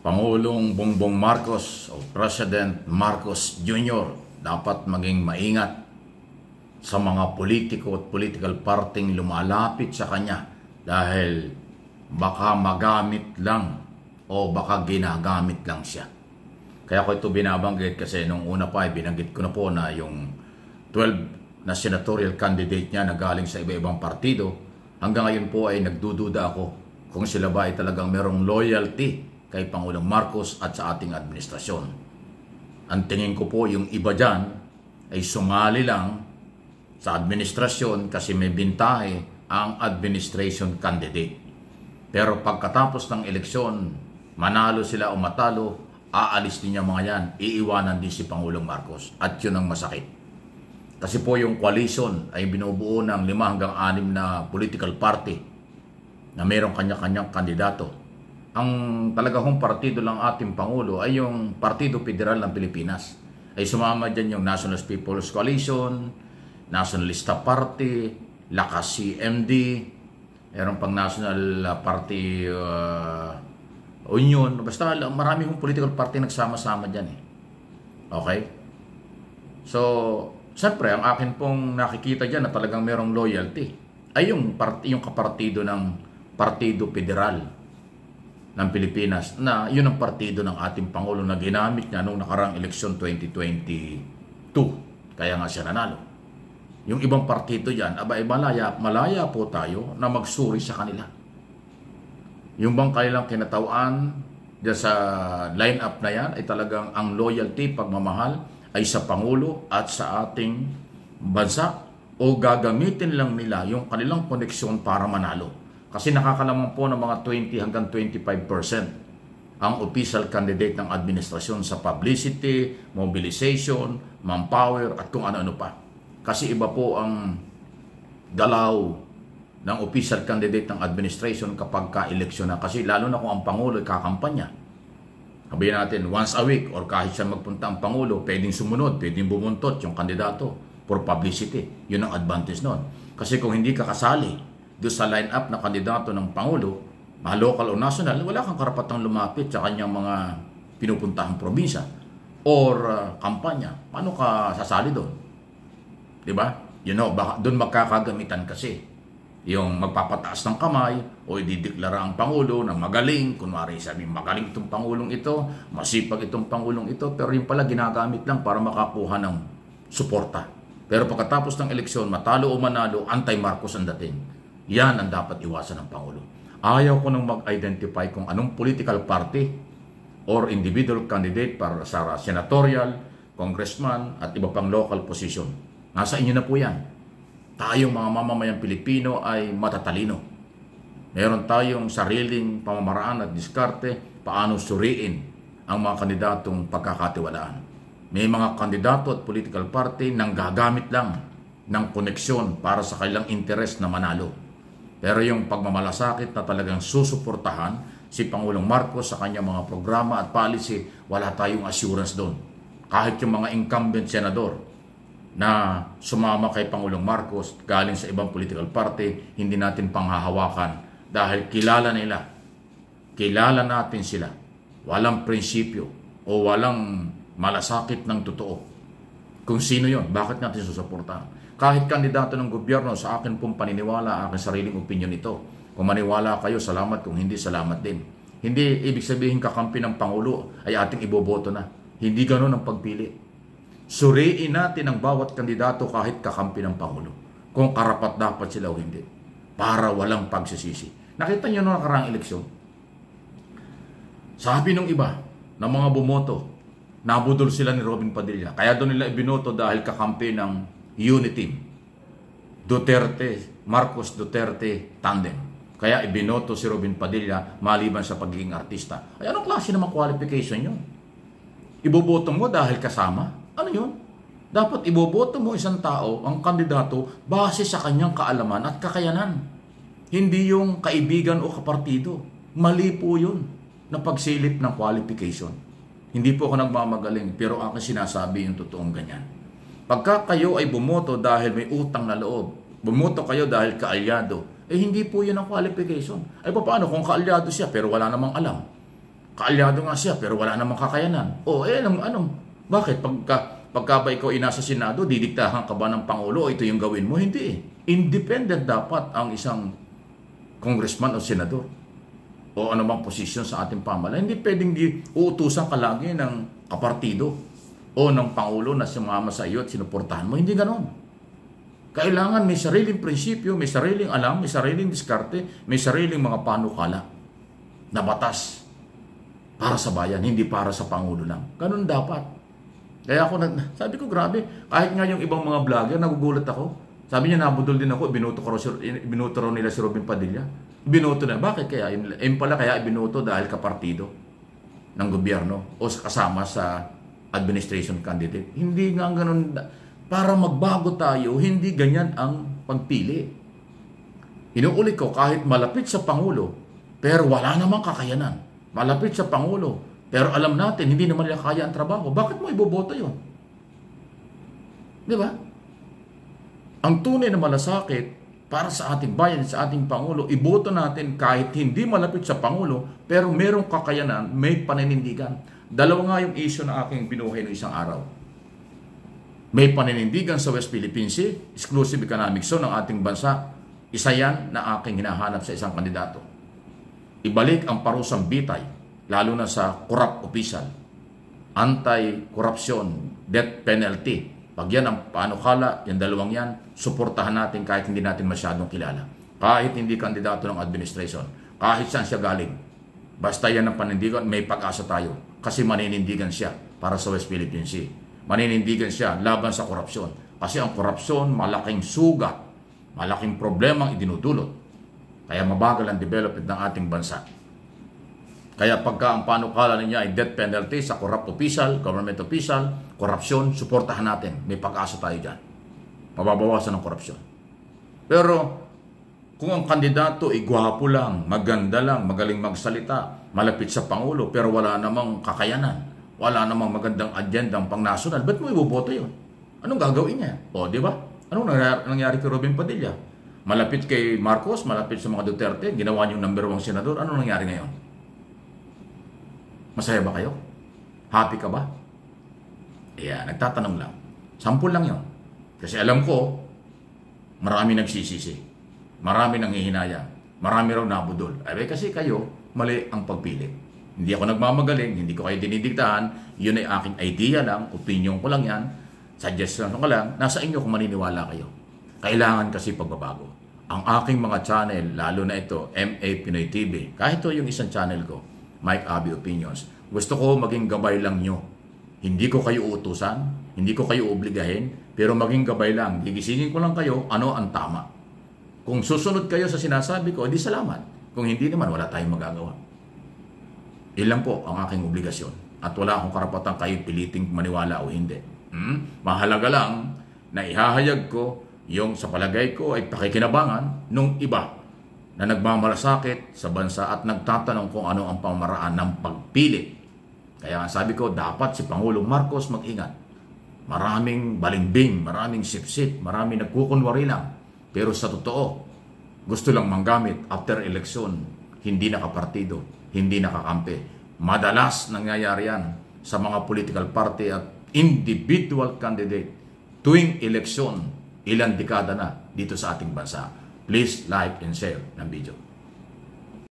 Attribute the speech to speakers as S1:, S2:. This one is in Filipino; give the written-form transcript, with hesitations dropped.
S1: Pangulong Bongbong Marcos o President Marcos Jr. dapat maging maingat sa mga politiko at political parting lumalapit sa kanya dahil baka magamit lang o baka ginagamit lang siya. Kaya ko ito binabanggit kasi nung una pa ay binanggit ko na po na yung 12 na senatorial candidate niya na galing sa iba-ibang partido, hanggang ngayon po ay nagdududa ako kung sila ba ay talagang merong loyalty kay Pangulong Marcos at sa ating administrasyon. Ang tingin ko po yung iba dyan ay sumali lang sa administrasyon kasi may bintahe ang administration candidate. Pero pagkatapos ng eleksyon, manalo sila o matalo, aalis din yung mga yan, iiwanan din si Pangulong Marcos. At yun ang masakit. Kasi po yung coalition ay binubuo ng 5 hanggang 6 na political party na mayroong kanya-kanyang kandidato. Ang talagang partido lang ating Pangulo ay yung Partido Federal ng Pilipinas. Ay sumama dyan yung Nationalist People's Coalition, Nationalista Party, Lakas CMD, mayroon pang National Party Union. Basta marami kong political party nagsama-sama dyan eh. Okay? So, siyempre, ang akin pong nakikita dyan na talagang mayroong loyalty ay yung kapartido ng Partido Federal ng Pilipinas na yun ang partido ng ating Pangulo na ginamit niya noong nakarang eleksyon 2022. Kaya nga siya nanalo. Yung ibang partido dyan, malaya po tayo na magsuri sa kanila. Yung bang kanilang kinatawan dyan sa line-up na yan ay talagang ang loyalty, pagmamahal ay sa Pangulo at sa ating bansa o gagamitin lang nila yung kanilang koneksyon para manalo. Kasi nakakalamang po ng mga 20 hanggang 25% ang official candidate ng administrasyon sa publicity, mobilization, manpower at kung ano-ano pa. Kasi iba po ang galaw ng official candidate ng administration kapag ka-eleksyon na. Kasi lalo na kung ang Pangulo ay kakampanya. Sabihin natin, once a week or kahit siya magpunta ang Pangulo, pwedeng sumunod, pwedeng bumuntot yung kandidato for publicity. Yun ang advantage nun. Kasi kung hindi ka kasali doon sa line-up na kandidato ng Pangulo, local o national, wala kang karapatang lumapit sa kanyang mga pinupuntahang probinsya or kampanya. Paano ka sasali doon? Diba? Baka doon magkakagamitan kasi. Yung magpapataas ng kamay o idideklara ang Pangulo na magaling. Kunwari sabi, magaling itong Pangulong ito, masipag itong Pangulong ito, pero yung pala ginagamit lang para makakuha ng suporta. Pero pagkatapos ng eleksyon, matalo o manalo, anti-Marcos ang dating. Yan ang dapat iwasan ng Pangulo. Ayaw ko nang mag-identify kung anong political party or individual candidate para sa senatorial, congressman at iba pang local position. Nasa inyo na po yan. Tayong mga mamamayang Pilipino ay matatalino. Meron tayong sariling pamamaraan at diskarte paano suriin ang mga kandidatong pagkakatiwalaan. May mga kandidato at political party nang gagamit lang ng koneksyon para sa kanilang interes na manalo. Pero yung pagmamalasakit na talagang susuportahan si Pangulong Marcos sa kanyang mga programa at policy, wala tayong assurance doon. Kahit yung mga incumbent senador na sumama kay Pangulong Marcos galing sa ibang political party, hindi natin panghahawakan dahil kilala natin sila. Walang prinsipyo o walang malasakit ng totoo. Kung sino yon, bakit natin susuportahan? Kahit kandidato ng gobyerno, sa akin pong paniniwala, aking sariling opinion ito. Kung maniwala kayo, salamat. Kung hindi, salamat din. Hindi ibig sabihin kakampi ng Pangulo ay ating iboboto na. Hindi ganoon ang pagpili. Suriin natin ang bawat kandidato kahit kakampi ng Pangulo. Kung karapat dapat sila o hindi. Para walang pagsisisi. Nakita niyo noong nakaraang eleksyon? Sabi ng iba, ng mga bumoto, nabudol sila ni Robin Padilla. Kaya doon nila ibinoto dahil kakampi ng Unity, Marcos Duterte tandem. Kaya ibinoto si Robin Padilla maliban sa pagiging artista. Ay, anong klase naman qualification yun? Iboboto mo dahil kasama? Ano yun? Dapat iboboto mo isang tao, ang kandidato, base sa kanyang kaalaman at kakayanan. Hindi yung kaibigan o kapartido. Mali po yun na pagsilip ng qualification. Hindi po ako nagmamagaling, pero aking sinasabi yung totoong ganyan. Pagka kayo ay bumoto dahil may utang na loob, bumoto kayo dahil kaalyado, hindi po yun ang qualification. Ay paano kung kaalyado siya pero wala namang alam? Kaalyado nga siya, pero wala namang kakayanan. O, bakit? Pagka ba ikaw nasa Senado, didiktahan ka ba ng Pangulo o ito yung gawin mo? Hindi eh. Independent dapat ang isang congressman o senador o anumang posisyon sa ating pamahalaan. Hindi pwedeng uutusan ka lagi ng kapartido o ng Pangulo na sumama sa iyo at sinuportahan mo. Hindi ganon. Kailangan may sariling prinsipyo, may sariling alam, may sariling diskarte, may sariling mga panukala na batas para sa bayan, hindi para sa Pangulo lang. Ganun dapat. Kaya sabi ko, grabe, kahit nga yung ibang mga vlogger, nagugulat ako. Sabi niya, nabudol din ako, binuto raw nila si Robin Padilla. Binuto na. Bakit kaya? Pala kaya binuto dahil kapartido ng gobyerno o kasama sa administration candidate. Hindi nga ganun. Para magbago tayo, hindi ganyan ang pagpili. Inuulit ko, kahit malapit sa Pangulo, pero wala namang kakayanan. Malapit sa Pangulo, pero alam natin, hindi naman nila kaya ang trabaho. Bakit mo iboboto yun? Di ba? Ang tunay na malasakit para sa ating bayan, sa ating Pangulo, iboto natin kahit hindi malapit sa Pangulo, pero merong kakayanan, may paninindigan. Dalawa nga yung issue na aking binuhay ng isang araw. May paninindigan sa West Philippine Sea, exclusive economic zone ng ating bansa. Isa yan na aking hinahanap sa isang kandidato. Ibalik ang parusang bitay, lalo na sa corrupt official. Anti-corruption, death penalty. Pag yan ang panukala, yung dalawang yan, suportahan natin kahit hindi natin masyadong kilala. Kahit hindi kandidato ng administration. Kahit saan siya galing. Basta yan ang panindigan, may pag-asa tayo. Kasi maninindigan siya para sa West Philippine Sea. Maninindigan siya laban sa korupsyon. Kasi ang korupsyon, malaking sugat, malaking problema ang idinudulot. Kaya mabagal ang development ng ating bansa. Kaya pagka ang panukala niya ay death penalty sa corrupt official, government official, korupsyon, suportahan natin. May pag-asa tayo dyan. Mababawasan ang korupsyon. Pero kung ang kandidato ay gwapo lang, maganda lang, magaling magsalita, malapit sa Pangulo, pero wala namang kakayanan, wala namang magandang agendang pang-national, ba't mo iboboto yun? Anong gagawin niya? O, di ba? Anong nangyari kay Robin Padilla? Malapit kay Marcos, malapit sa mga Duterte, ginawa niyong #1 senador, anong nangyari ngayon? Masaya ba kayo? Happy ka ba? Nagtatanong lang. Sampul lang yun. Kasi alam ko, marami nagsisisi. Marami nanghihinayang. Marami raw nabudol. Kasi kayo, mali ang pagpili. Hindi ako nagmamagaling, hindi ko kayo dinidiktahan. Yun ay aking idea lang, opinion ko lang yan, suggestion ko lang. Nasa inyo kung maniniwala kayo. Kailangan kasi pagbabago. Ang aking mga channel, lalo na ito, MA Pinoy TV, kahit ito yung isang channel ko, Mike Abby Opinions, gusto ko maging gabay lang nyo. Hindi ko kayo utusan, hindi ko kayo obligahin, pero maging gabay lang. Gigisingin ko lang kayo, ano ang tama. Kung susunod kayo sa sinasabi ko, di salamat. Kung hindi naman, wala tayong magagawa. Ilan po ang aking obligasyon. At wala akong karapatan kayo piliting maniwala o hindi. Mahalaga lang na ihahayag ko yung sa palagay ko ay pakikinabangan nung iba na nagmamalasakit sa bansa at nagtatanong kung ano ang pamaraan ng pagpili. Kaya sabi ko, dapat si Pangulong Marcos mag-ingat. Maraming balimbing, maraming sipsip, maraming nagkukunwari lang. Pero sa totoo, gusto lang manggamit after election, hindi nakapartido, hindi nakakampi. Madalas nangyayari yan sa mga political party at individual candidate tuwing eleksyon, ilang dekada na dito sa ating bansa. Please like and share ng video.